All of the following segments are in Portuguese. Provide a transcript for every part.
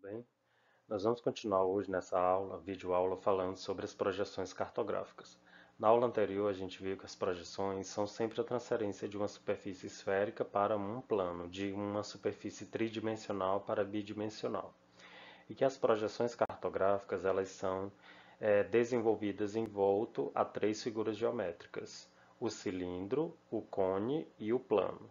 bem? Nós vamos continuar hoje nessa aula, videoaula, falando sobre as projeções cartográficas. Na aula anterior, a gente viu que as projeções são sempre a transferência de uma superfície esférica para um plano, de uma superfície tridimensional para bidimensional. E que as projeções cartográficas elas são desenvolvidas em volta a três figuras geométricas: o cilindro, o cone e o plano.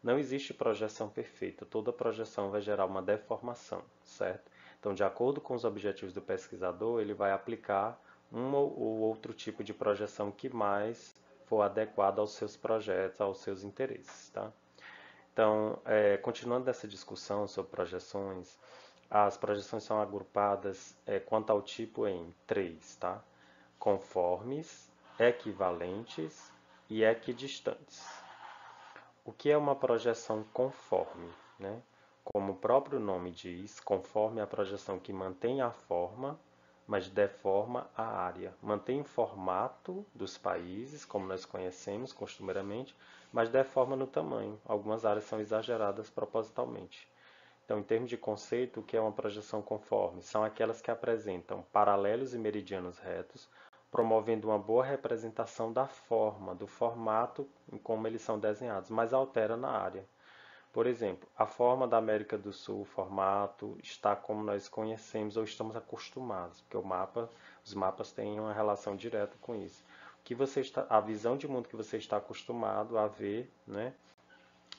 Não existe projeção perfeita, toda projeção vai gerar uma deformação, certo? Então, de acordo com os objetivos do pesquisador, ele vai aplicar um ou outro tipo de projeção que mais for adequado aos seus projetos, aos seus interesses, tá? Então, continuando essa discussão sobre projeções, as projeções são agrupadas quanto ao tipo em três, tá? Conformes, equivalentes e equidistantes. O que é uma projeção conforme, né? Como o próprio nome diz, conforme é a projeção que mantém a forma, mas deforma a área. Mantém o formato dos países, como nós conhecemos costumeiramente, mas deforma no tamanho. Algumas áreas são exageradas propositalmente. Então, em termos de conceito, o que é uma projeção conforme? São aquelas que apresentam paralelos e meridianos retos, promovendo uma boa representação da forma, do formato em como eles são desenhados, mas altera na área. Por exemplo, a forma da América do Sul, o formato, está como nós conhecemos ou estamos acostumados, porque os mapas têm uma relação direta com isso. A visão de mundo que você está acostumado a ver, né,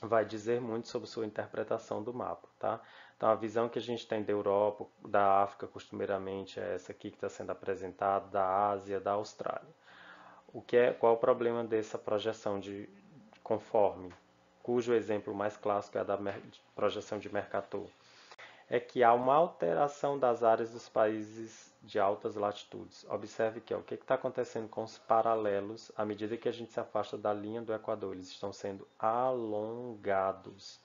vai dizer muito sobre sua interpretação do mapa, tá? Então, a visão que a gente tem da Europa, da África, costumeiramente, é essa aqui que está sendo apresentada, da Ásia, da Austrália. Qual é o problema dessa projeção de conforme, cujo exemplo mais clássico é a da projeção de Mercator? É que há uma alteração das áreas dos países de altas latitudes. Observe que o que está acontecendo com os paralelos à medida que a gente se afasta da linha do Equador. Eles estão sendo alongados.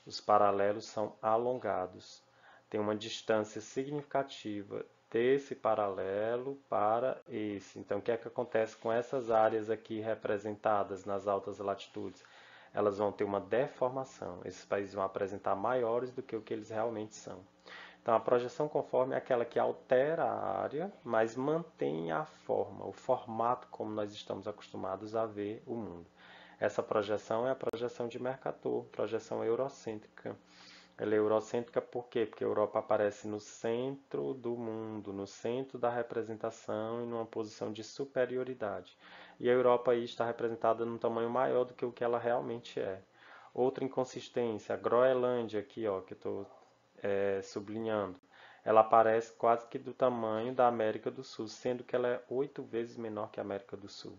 Os paralelos são alongados. Tem uma distância significativa desse paralelo para esse. Então, o que é que acontece com essas áreas aqui representadas nas altas latitudes? Elas vão ter uma deformação. Esses países vão apresentar maiores do que o que eles realmente são. Então, a projeção conforme é aquela que altera a área, mas mantém a forma, o formato como nós estamos acostumados a ver o mundo. Essa projeção é a projeção de Mercator, projeção eurocêntrica. Ela é eurocêntrica por quê? Porque a Europa aparece no centro do mundo, no centro da representação e numa posição de superioridade. E a Europa aí está representada num tamanho maior do que o que ela realmente é. Outra inconsistência, a Groenlândia aqui, ó, que eu estou sublinhando, ela aparece quase que do tamanho da América do Sul, sendo que ela é 8 vezes menor que a América do Sul.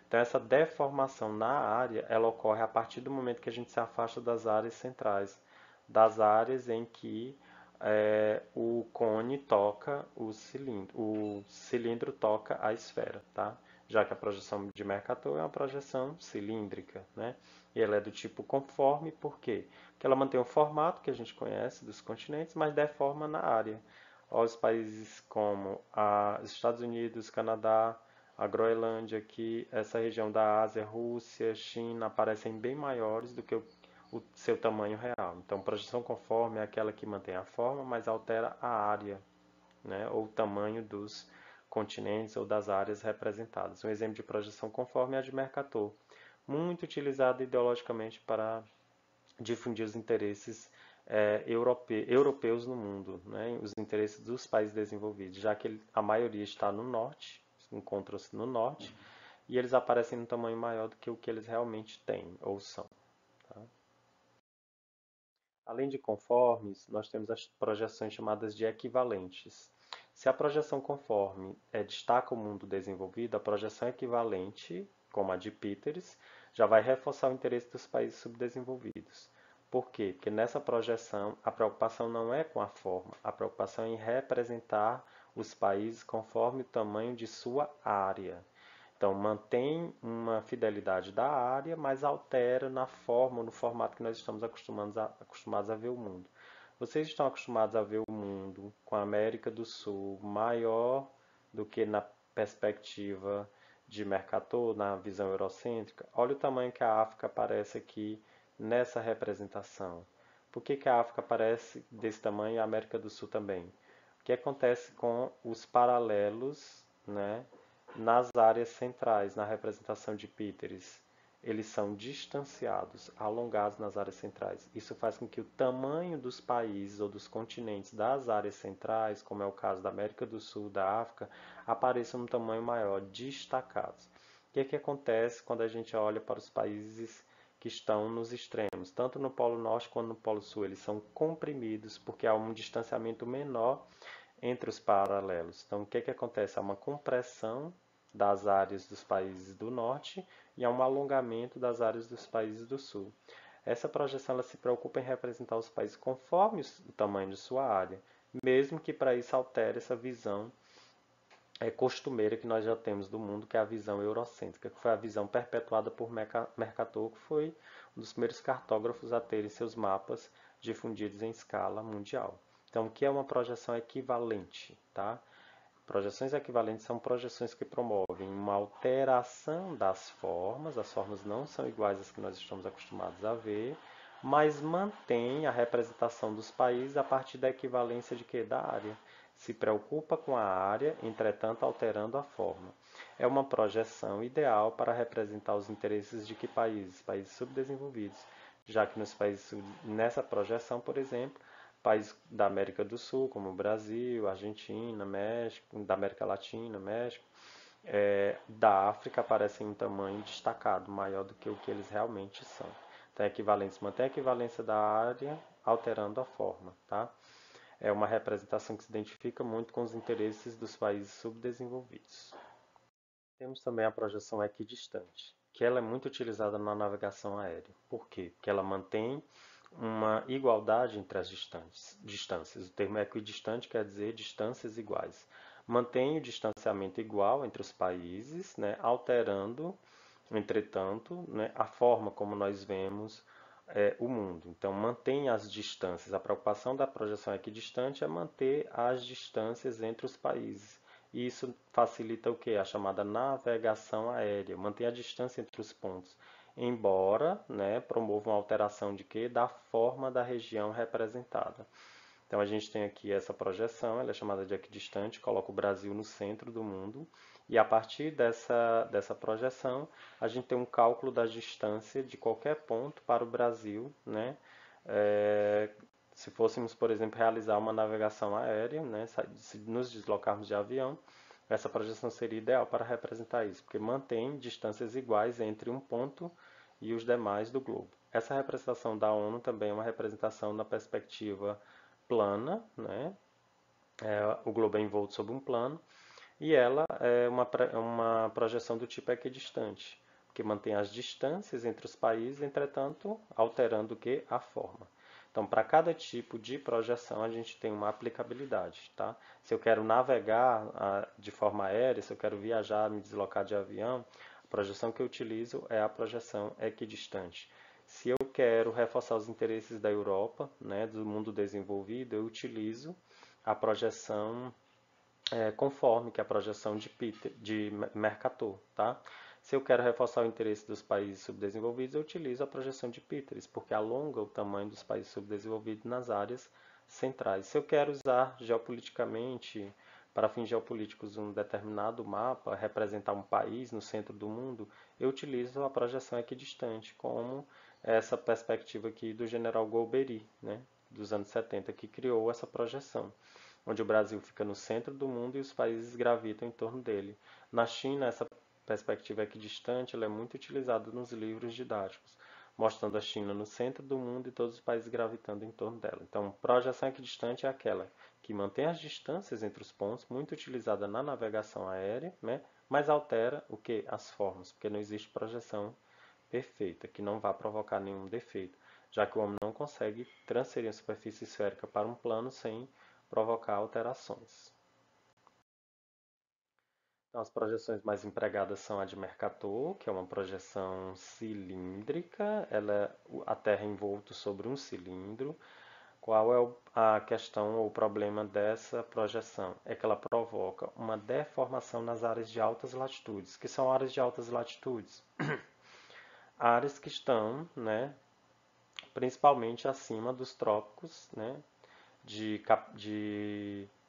Então essa deformação na área, ela ocorre a partir do momento que a gente se afasta das áreas centrais, das áreas em que o cone toca o cilindro toca a esfera, tá? Já que a projeção de Mercator é uma projeção cilíndrica, né? E ela é do tipo conforme, por quê? Porque ela mantém o formato que a gente conhece dos continentes, mas deforma na área. Os países como os Estados Unidos, Canadá, a Groenlândia, aqui, essa região da Ásia, Rússia, China, aparecem bem maiores do que o seu tamanho real. Então, projeção conforme é aquela que mantém a forma, mas altera a área, né, ou o tamanho dos continentes ou das áreas representadas. Um exemplo de projeção conforme é a de Mercator, muito utilizada ideologicamente para difundir os interesses europeus no mundo, né, os interesses dos países desenvolvidos, já que a maioria está no norte, encontram-se no norte, e eles aparecem num tamanho maior do que o que eles realmente têm ou são. Tá? Além de conformes, nós temos as projeções chamadas de equivalentes. Se a projeção conforme destaca o mundo desenvolvido, a projeção equivalente, como a de Peters, já vai reforçar o interesse dos países subdesenvolvidos. Por quê? Porque nessa projeção a preocupação não é com a forma, a preocupação é em representar os países conforme o tamanho de sua área. Então, mantém uma fidelidade da área, mas altera na forma, no formato que nós estamos acostumados a ver o mundo. Vocês estão acostumados a ver o mundo com a América do Sul maior do que na perspectiva de Mercator, na visão eurocêntrica? Olha o tamanho que a África aparece aqui nessa representação. Por que a África aparece desse tamanho e a América do Sul também? O que acontece com os paralelos, né, nas áreas centrais, na representação de Píteres? Eles são distanciados, alongados nas áreas centrais. Isso faz com que o tamanho dos países ou dos continentes das áreas centrais, como é o caso da América do Sul, da África, apareçam num tamanho maior, destacados. O que é que acontece quando a gente olha para os países que estão nos extremos, tanto no Polo Norte quanto no Polo Sul? Eles são comprimidos porque há um distanciamento menor entre os paralelos. Então, o que é que acontece? Há uma compressão das áreas dos países do norte e há um alongamento das áreas dos países do sul. Essa projeção ela se preocupa em representar os países conforme o tamanho de sua área, mesmo que para isso altere essa visão costumeira que nós já temos do mundo, que é a visão eurocêntrica, que foi a visão perpetuada por Mercator, que foi um dos primeiros cartógrafos a terem seus mapas difundidos em escala mundial. Então, o que é uma projeção equivalente? Tá? Projeções equivalentes são projeções que promovem uma alteração das formas, as formas não são iguais às que nós estamos acostumados a ver, mas mantém a representação dos países a partir da equivalência de que? Da área. Se preocupa com a área, entretanto alterando a forma. É uma projeção ideal para representar os interesses de que países? Países subdesenvolvidos, já que nos países nessa projeção, por exemplo, países da América do Sul, como Brasil, Argentina, México, da América Latina, México, da África aparecem em um tamanho destacado, maior do que o que eles realmente são. Então, equivalentes mantém a equivalência da área, alterando a forma. Tá? É uma representação que se identifica muito com os interesses dos países subdesenvolvidos. Temos também a projeção equidistante, que ela é muito utilizada na navegação aérea. Por quê? Porque ela mantém uma igualdade entre as distâncias. O termo equidistante quer dizer distâncias iguais. Mantém o distanciamento igual entre os países, né, alterando, entretanto, né, a forma como nós vemos o mundo. Então, mantém as distâncias. A preocupação da projeção equidistante é manter as distâncias entre os países. E isso facilita o que? A chamada navegação aérea. Mantém a distância entre os pontos, embora, né, promova uma alteração de quê? Da forma da região representada. Então a gente tem aqui essa projeção, ela é chamada de equidistante, coloca o Brasil no centro do mundo, e a partir dessa projeção a gente tem um cálculo da distância de qualquer ponto para o Brasil, né? Se fôssemos, por exemplo, realizar uma navegação aérea, né, se nos deslocarmos de avião, essa projeção seria ideal para representar isso, porque mantém distâncias iguais entre um ponto e os demais do globo. Essa representação da ONU também é uma representação na perspectiva plana, né? O globo é envolto sob um plano, e ela é uma projeção do tipo equidistante, que mantém as distâncias entre os países, entretanto, alterando o que? A forma. Então, para cada tipo de projeção, a gente tem uma aplicabilidade. Tá? Se eu quero navegar de forma aérea, se eu quero viajar, me deslocar de avião, a projeção que eu utilizo é a projeção equidistante. Se eu quero reforçar os interesses da Europa, né, do mundo desenvolvido, eu utilizo a projeção conforme, que é a projeção de Mercator. Tá? Se eu quero reforçar o interesse dos países subdesenvolvidos, eu utilizo a projeção de Peters, porque alonga o tamanho dos países subdesenvolvidos nas áreas centrais. Se eu quero usar geopoliticamente, para fins geopolíticos, um determinado mapa, representar um país no centro do mundo, eu utilizo a projeção equidistante, como essa perspectiva aqui do general Golbery, né, dos anos 70, que criou essa projeção, onde o Brasil fica no centro do mundo e os países gravitam em torno dele. Na China, essa perspectiva equidistante ela é muito utilizada nos livros didáticos, mostrando a China no centro do mundo e todos os países gravitando em torno dela. Então, projeção equidistante é aquela que mantém as distâncias entre os pontos, muito utilizada na navegação aérea, né? Mas altera o que? As formas, porque não existe projeção perfeita, que não vá provocar nenhum defeito, já que o homem não consegue transferir a superfície esférica para um plano sem provocar alterações. Então, as projeções mais empregadas são a de Mercator, que é uma projeção cilíndrica, a Terra é envolta sobre um cilindro. Qual é a questão ou o problema dessa projeção? É que ela provoca uma deformação nas áreas de altas latitudes. Que são áreas de altas latitudes? Áreas que estão, né, principalmente acima dos trópicos, né, de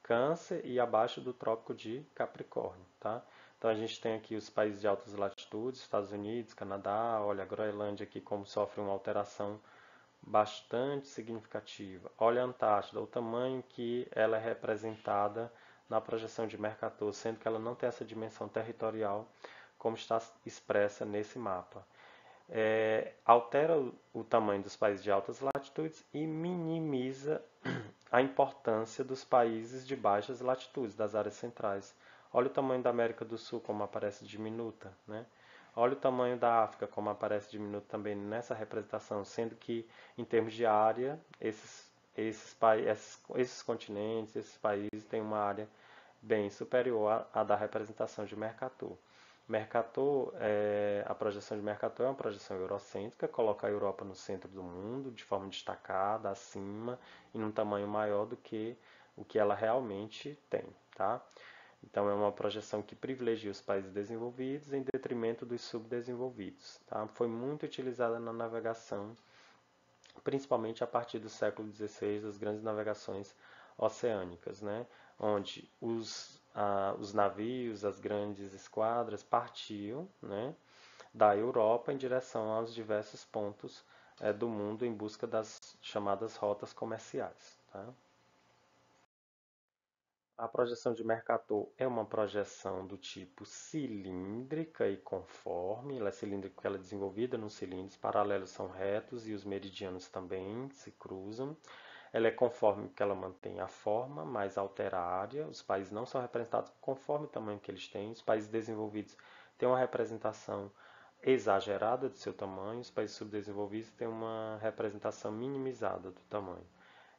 Câncer e abaixo do Trópico de Capricórnio, tá? Então a gente tem aqui os países de altas latitudes, Estados Unidos, Canadá, olha a Groenlândia aqui como sofre uma alteração bastante significativa. Olha a Antártida, o tamanho que ela é representada na projeção de Mercator, sendo que ela não tem essa dimensão territorial como está expressa nesse mapa. Altera o tamanho dos países de altas latitudes e minimiza a importância dos países de baixas latitudes, das áreas centrais. Olha o tamanho da América do Sul como aparece diminuta, né? Olha o tamanho da África como aparece diminuto também nessa representação, sendo que em termos de área, esses continentes, esses países têm uma área bem superior à da representação de Mercator. A projeção de Mercator é uma projeção eurocêntrica, coloca a Europa no centro do mundo, de forma destacada, acima, e num tamanho maior do que o que ela realmente tem, tá? Então é uma projeção que privilegia os países desenvolvidos em detrimento dos subdesenvolvidos, tá? Foi muito utilizada na navegação, principalmente a partir do século XVI, as grandes navegações oceânicas, né? Onde os navios, as grandes esquadras partiam, né, da Europa em direção aos diversos pontos do mundo em busca das chamadas rotas comerciais. Tá? A projeção de Mercator é uma projeção do tipo cilíndrica e conforme. Ela é cilíndrica porque ela é desenvolvida nos cilindros, paralelos são retos e os meridianos também se cruzam. Ela é conforme porque ela mantém a forma, mas altera a área. Os países não são representados conforme o tamanho que eles têm. Os países desenvolvidos têm uma representação exagerada do seu tamanho. Os países subdesenvolvidos têm uma representação minimizada do tamanho.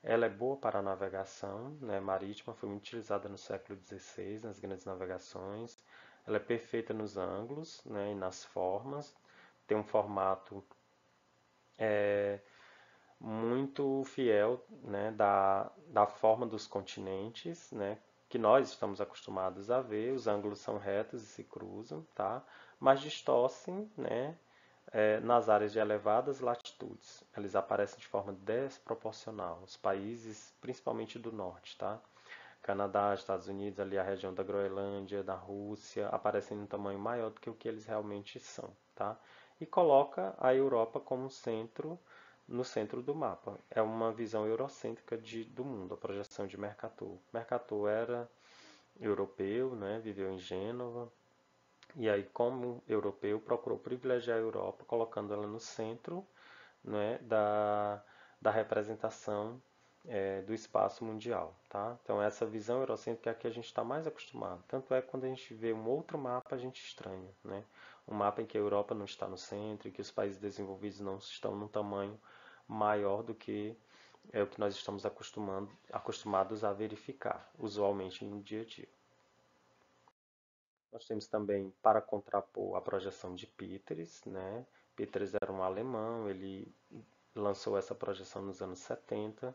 Ela é boa para a navegação, né, marítima, foi muito utilizada no século XVI, nas grandes navegações. Ela é perfeita nos ângulos, né, e nas formas. Tem um formato muito fiel, né, da forma dos continentes, né, que nós estamos acostumados a ver. Os ângulos são retos e se cruzam, tá? Mas distorcem, né, nas áreas de elevadas latitudes. Eles aparecem de forma desproporcional. Os países, principalmente do norte, tá? Canadá, Estados Unidos, ali a região da Groenlândia, da Rússia, aparecem em um tamanho maior do que o que eles realmente são, tá? E coloca a Europa como centro, no centro do mapa. É uma visão eurocêntrica do mundo, a projeção de Mercator. Mercator era europeu, né? Viveu em Gênova, e aí, como europeu, procurou privilegiar a Europa, colocando ela no centro, né, da representação do espaço mundial. Tá? Então, essa visão eurocêntrica é a que a gente está mais acostumado. Tanto é que quando a gente vê um outro mapa, a gente estranha. Né? Um mapa em que a Europa não está no centro, e que os países desenvolvidos não estão num tamanho maior do que é o que nós estamos acostumados a verificar, usualmente no dia a dia. Nós temos também, para contrapor, a projeção de Píteres, né? Píteres era um alemão, ele lançou essa projeção nos anos 70,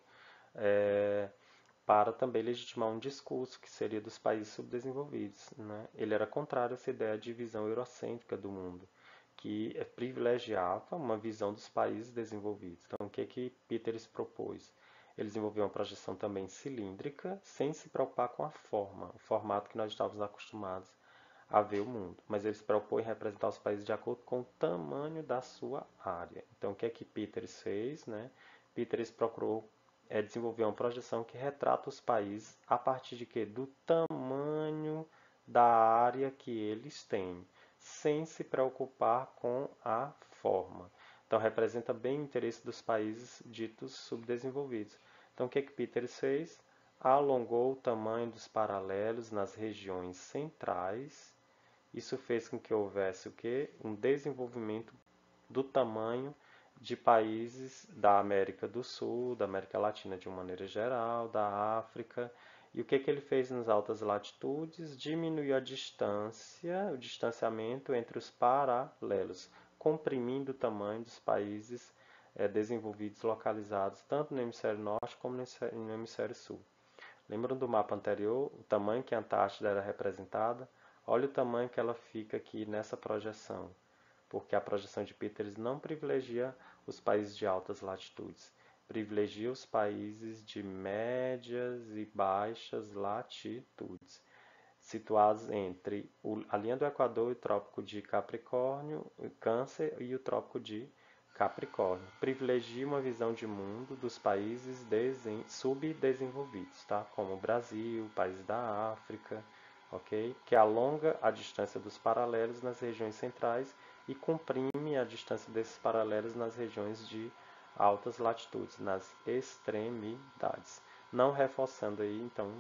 para também legitimar um discurso que seria dos países subdesenvolvidos, né? Ele era contrário a essa ideia de visão eurocêntrica do mundo, que privilegiava uma visão dos países desenvolvidos. Então, o que Píteres propôs? Ele desenvolveu uma projeção também cilíndrica, sem se preocupar com a forma, o formato que nós estávamos acostumados a ver o mundo, mas ele se propõe a representar os países de acordo com o tamanho da sua área. Então, o que Píteres fez? Né? Píteres procurou desenvolver uma projeção que retrata os países a partir de quê? Do tamanho da área que eles têm, sem se preocupar com a forma. Então, representa bem o interesse dos países ditos subdesenvolvidos. Então, o que Píteres fez? Alongou o tamanho dos paralelos nas regiões centrais. Isso fez com que houvesse o quê? Um desenvolvimento do tamanho de países da América do Sul, da América Latina de uma maneira geral, da África. E o que ele fez nas altas latitudes? Diminuiu a distância, o distanciamento entre os paralelos, comprimindo o tamanho dos países desenvolvidos localizados tanto no hemisfério norte como no hemisfério sul. Lembram do mapa anterior? O tamanho que a Antártida era representada? Olha o tamanho que ela fica aqui nessa projeção. porque a projeção de Peters não privilegia os países de altas latitudes, privilegia os países de médias e baixas latitudes, situados entre a linha do Equador e o Trópico de Capricórnio, Câncer e o Trópico de Capricórnio. Privilegia uma visão de mundo dos países subdesenvolvidos, tá? Como o Brasil, países da África, ok? Que alonga a distância dos paralelos nas regiões centrais e comprime a distância desses paralelos nas regiões de altas latitudes, nas extremidades. Não reforçando aí, então,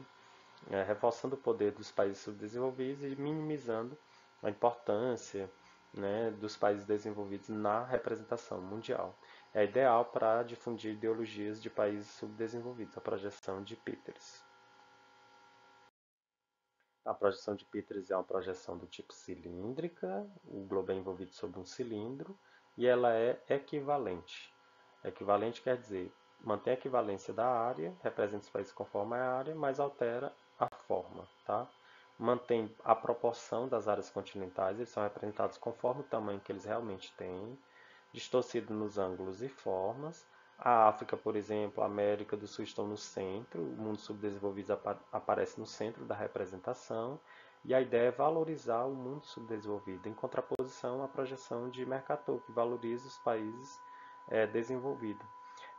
reforçando o poder dos países subdesenvolvidos e minimizando a importância, né, dos países desenvolvidos na representação mundial. É ideal para difundir ideologias de países subdesenvolvidos, a projeção de Peters. A projeção de Peters é uma projeção do tipo cilíndrica, o globo é envolvido sob um cilindro, e ela é equivalente. Equivalente quer dizer, mantém a equivalência da área, representa os países conforme a área, mas altera a forma, tá? Mantém a proporção das áreas continentais, eles são representados conforme o tamanho que eles realmente têm, distorcido nos ângulos e formas. A África, por exemplo, a América do Sul estão no centro, o mundo subdesenvolvido aparece no centro da representação, e a ideia é valorizar o mundo subdesenvolvido, em contraposição à projeção de Mercator, que valoriza os países desenvolvidos.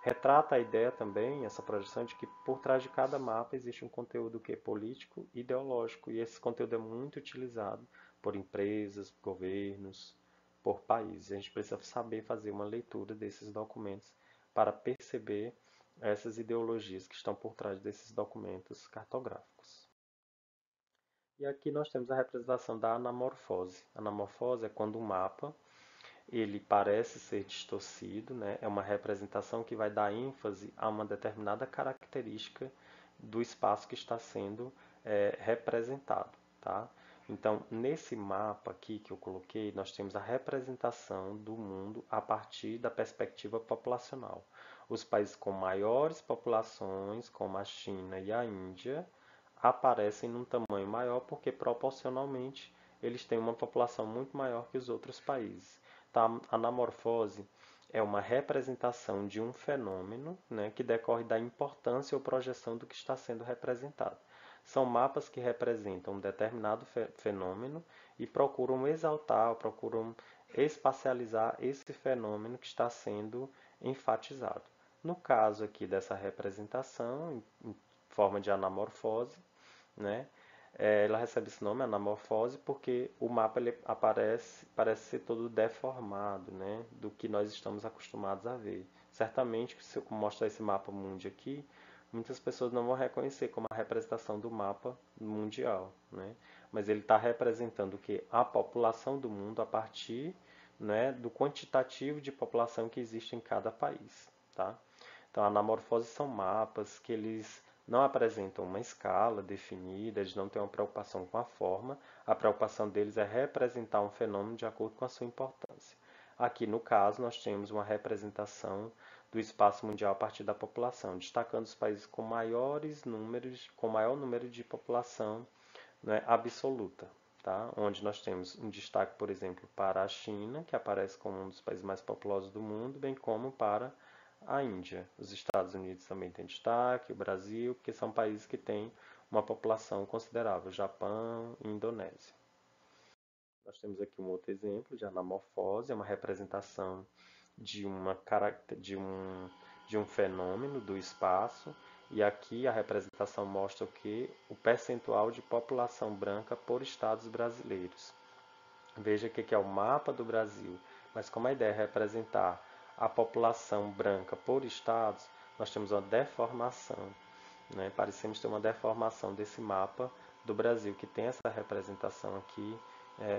Retrata a ideia também, essa projeção, de que por trás de cada mapa existe um conteúdo que é político e ideológico, e esse conteúdo é muito utilizado por empresas, governos, por países. A gente precisa saber fazer uma leitura desses documentos para perceber essas ideologias que estão por trás desses documentos cartográficos. E aqui nós temos a representação da anamorfose. A anamorfose é quando o mapa ele parece ser distorcido, né? É uma representação que vai dar ênfase a uma determinada característica do espaço que está sendo representado, tá? Então, nesse mapa aqui que eu coloquei, nós temos a representação do mundo a partir da perspectiva populacional. Os países com maiores populações, como a China e a Índia, aparecem num tamanho maior porque proporcionalmente eles têm uma população muito maior que os outros países. Tá? A anamorfose é uma representação de um fenômeno, né, que decorre da importância ou projeção do que está sendo representado. São mapas que representam um determinado fenômeno e procuram exaltar, procuram espacializar esse fenômeno que está sendo enfatizado. No caso aqui dessa representação, em forma de anamorfose, né, ela recebe esse nome, anamorfose, porque o mapa ele parece ser todo deformado, né, do que nós estamos acostumados a ver. Certamente, se eu mostrar esse mapa mundi aqui, muitas pessoas não vão reconhecer como a representação do mapa mundial, né? Mas ele está representando o que? A população do mundo a partir, né, do quantitativo de população que existe em cada país, tá? Então, a anamorfose são mapas que eles não apresentam uma escala definida, eles não têm uma preocupação com a forma, a preocupação deles é representar um fenômeno de acordo com a sua importância. Aqui, no caso, nós temos uma representação do espaço mundial a partir da população, destacando os países com maior número de população, né, absoluta, tá? Onde nós temos um destaque, por exemplo, para a China, que aparece como um dos países mais populosos do mundo, bem como para a Índia. Os Estados Unidos também têm destaque, o Brasil, porque são países que têm uma população considerável, Japão e Indonésia. Nós temos aqui um outro exemplo de anamorfose, é uma representação de, de um fenômeno do espaço, e aqui a representação mostra o que? O percentual de população branca por estados brasileiros. Veja que aqui é o mapa do Brasil, mas como a ideia é representar a população branca por estados, nós temos uma deformação, né? Parecemos ter uma deformação desse mapa do Brasil, que tem essa representação aqui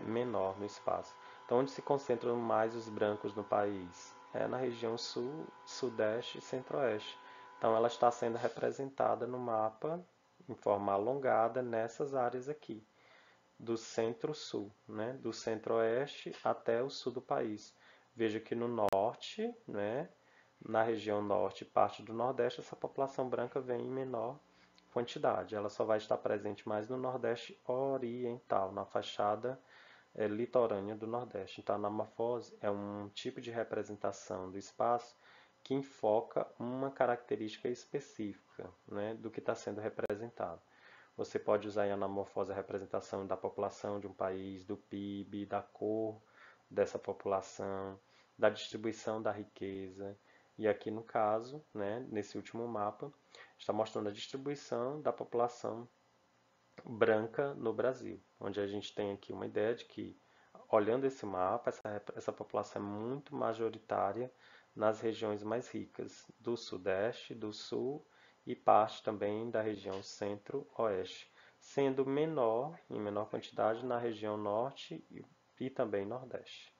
menor no espaço. Então, onde se concentram mais os brancos no país? É na região sul, sudeste e centro-oeste. Então, ela está sendo representada no mapa em forma alongada nessas áreas aqui, do centro-sul, né? Do centro-oeste até o sul do país. Veja que no norte, né? Na região norte e parte do nordeste, essa população branca vem em menor quantidade. Ela só vai estar presente mais no nordeste oriental, na fachada litorânea do Nordeste. Então, a anamorfose é um tipo de representação do espaço que enfoca uma característica específica, né, do que está sendo representado. Você pode usar em anamorfose a representação da população de um país, do PIB, da cor dessa população, da distribuição da riqueza. E aqui no caso, né, nesse último mapa, está mostrando a distribuição da população branca no Brasil, onde a gente tem aqui uma ideia de que, olhando esse mapa, essa população é muito majoritária nas regiões mais ricas do Sudeste, do Sul e parte também da região Centro-Oeste, sendo menor, em menor quantidade, na região Norte e também Nordeste.